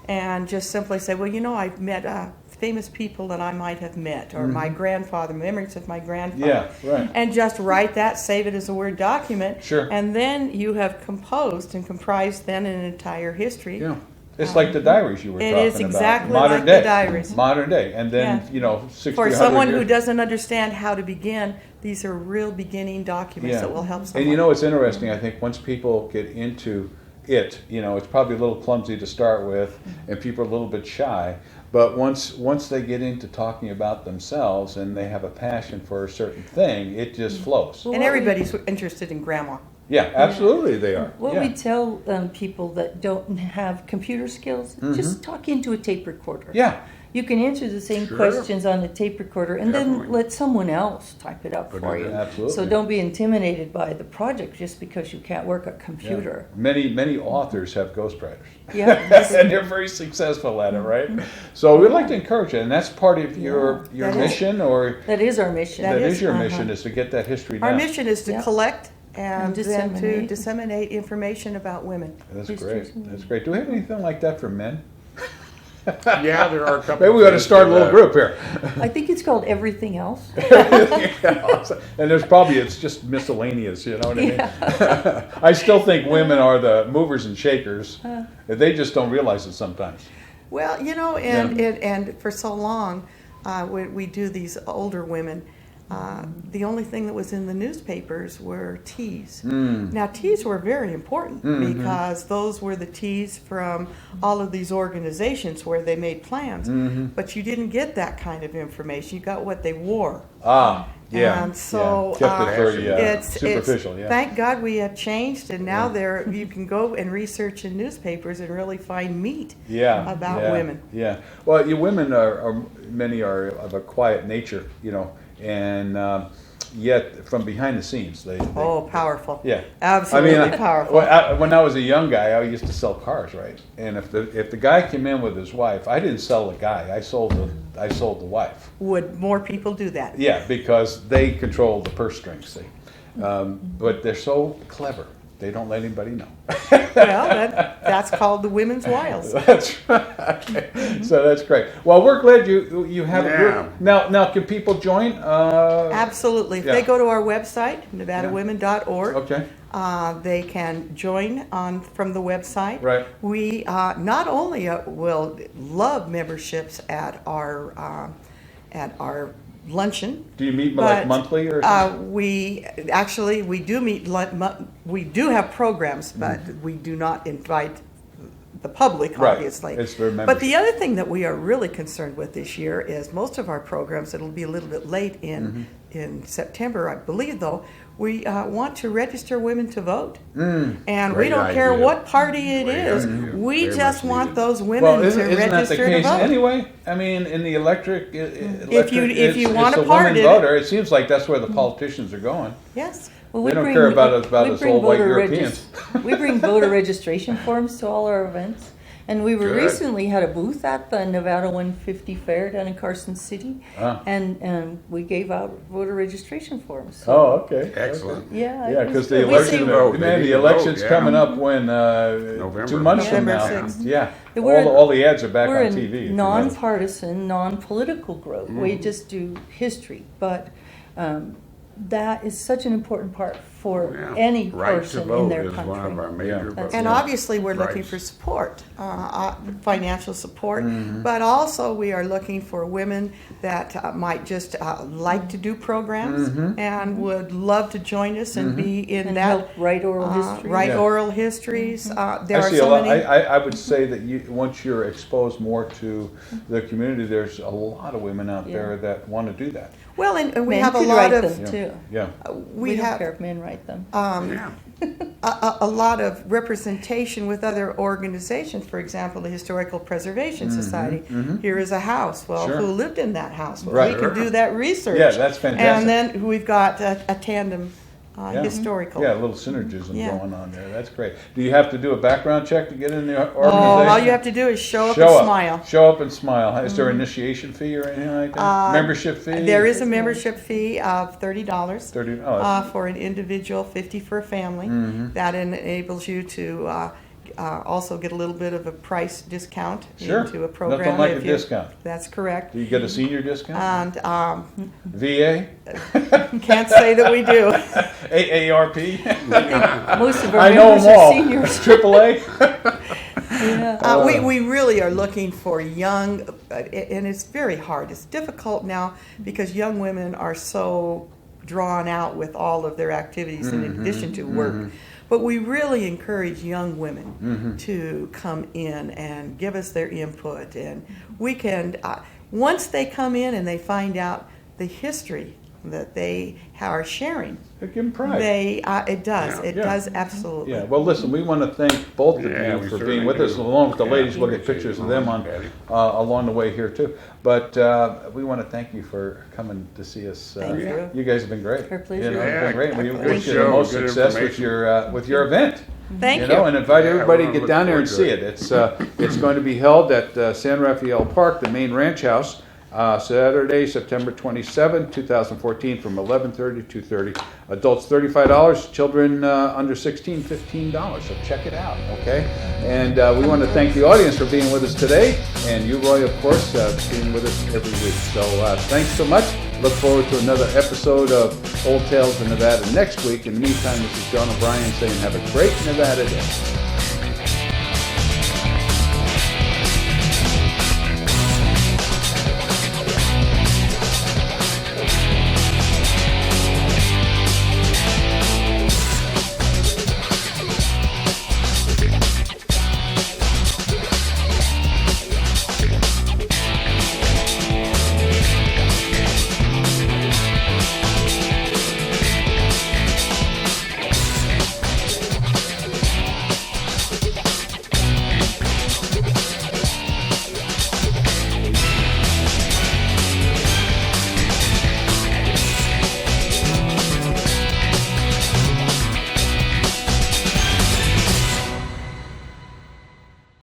and just simply say, well, I've met famous people that I might have met, or my grandfather, memories of my grandfather, and just write that, save it as a Word document, and then you have composed and comprised then an entire history. Yeah. It's like the diaries you were talking about. It is exactly like the diaries. Modern day. And then, 60, for someone who doesn't understand how to begin, these are real beginning documents that will help someone. And it's interesting, I think, once people get into it, it's probably a little clumsy to start with, and people are a little bit shy. But once they get into talking about themselves and they have a passion for a certain thing, it just flows. And everybody's interested in grandma. Yeah, absolutely they are. What we tell people that don't have computer skills, just talk into a tape recorder. Yeah. You can answer the same questions on the tape recorder and then let someone else type it up for you. Absolutely. So don't be intimidated by the project just because you can't work a computer. Yeah. Many authors have ghostwriters. Yeah. And they're very successful at it, right? So we'd like to encourage it, and that's part of your mission, or... That is our mission. That is your mission, is to get that history down. Our mission is to collect and then to disseminate information about women. That's great. That's great. Do we have anything like that for men? Yeah, there are a couple. Maybe we ought to start a little group here. I think it's called Everything Else. And it's just miscellaneous, you know what I mean? I still think women are the movers and shakers. They just don't realize it sometimes. Well, and for so long, we do these older women. The only thing that was in the newspapers were teas. Now, teas were very important because those were the teas from all of these organizations where they made plans. But you didn't get that kind of information. You got what they wore. Yeah. And so kept it very superficial. Thank God we have changed, and now you can go and research in newspapers and really find meat about women. Yeah. Well, you women many are of a quiet nature, and yet from behind the scenes they powerful. Yeah, absolutely powerful. When I was a young guy, I used to sell cars, right? And if the guy came in with his wife, I didn't sell the guy. I sold the wife. Would more people do that? Yeah, because they control the purse strings. See, but they're so clever. They don't let anybody know. Well, that's called the women's wiles. That's right. So that's great. Well, we're glad you have a group. Now, can people join? Absolutely. If they go to our website, nevadawomen.org, they can join from the website. Right. We not only will love memberships at our luncheon. Do you meet like monthly or something? We do meet. We do have programs, but we do not invite the public, obviously. It's their membership. But the other thing that we are really concerned with this year is most of our programs. It'll be a little bit late in September, I believe. Though we want to register women to vote. And Great we don't care idea. what party it is. idea. We Very just much want needed. those women Well, to isn't that the register to case vote. anyway? I mean, in the electric, If you want it's a the part woman in it. voter. It seems like that's where the politicians are going. Yes. Well, They don't care about us old white Europeans. We bring voter registration forms to all our events. And we Good. recently had a booth at the Nevada 150 Fair down in Carson City. Ah. And we gave out voter registration forms. So, Oh, okay. Excellent. Okay. Yeah. Yeah, it because was the good. We election, say- vote. man, They the need to election's vote, yeah. coming up when November. 2 months from November now. 6th. Yeah, We're all the ads are back We're on TV. a nonpartisan, non-political group. We just do history, but that is such an important part for Yeah. any Right to person in vote their is country. one of our major That's And Yeah. obviously, we're looking rights. for support, financial support, but also we are looking for women that might just like to do programs and would love to join us and be in And that. help write oral history. Write Yeah. oral histories. There I are see so a lot. many. I would say that once you're exposed more to the community, there's a lot of women out there that want to do that. Well, and we Men have a could lot write of. them too. Yeah. We don't have care if men write them. Yeah. a lot of representation with other organizations. For example, the Historical Preservation Society. Here is a house. Well, Sure. who lived in that house? Well, Right. we can do that research. Yeah, that's fantastic. And then we've got a tandem Yeah. historical. Yeah, a little synergism Yeah. going on there. That's great. Do you have to do a background check to get in the organization? Oh, all you have to do is show up and smile. Show up and smile. Is there an initiation fee or anything like that? Membership fee? There is a membership fee of $30 $30. Oh, that's- for an individual, $50 for a family. That enables you to also get a little bit of a price discount Sure. into a program. Nothing like if a you- discount. That's correct. Do you get a senior discount? And VA? can't say that we do. AARP? Most of our I know members them are all. seniors. AAA? Yeah. We really are looking for young, and it's very hard. It's difficult now because young women are so drawn out with all of their activities in addition to work. But we really encourage young women to come in and give us their input. And we can, once they come in and they find out the history that they are sharing, Give them pride. it does absolutely. Yeah, well, listen, we want to thank both of Yeah, you we for certainly being with do. us, along with the Yeah, ladies. We'll get appreciate pictures you, of them Patty. along the way here too. But we want to thank you for coming to see us. Thank you. You guys have been great. Our pleasure. You know, Yeah, it's been great. We good wish you the show, most good success information. with your event. Thank You you. know, and invite Yeah, everybody to we're get looking down there and forward see to it. It's going to be held at San Rafael Park, the main ranch house, Saturday, September 27, 2014, from 11:30 to 2:30. Adults $35, children under 16, $15. So check it out, okay? And we want to thank the audience for being with us today, and you, Roy, of course, being with us every week. So thanks so much. Look forward to another episode of Old Tales of Nevada next week. In the meantime, this is John O'Brien saying have a great Nevada day.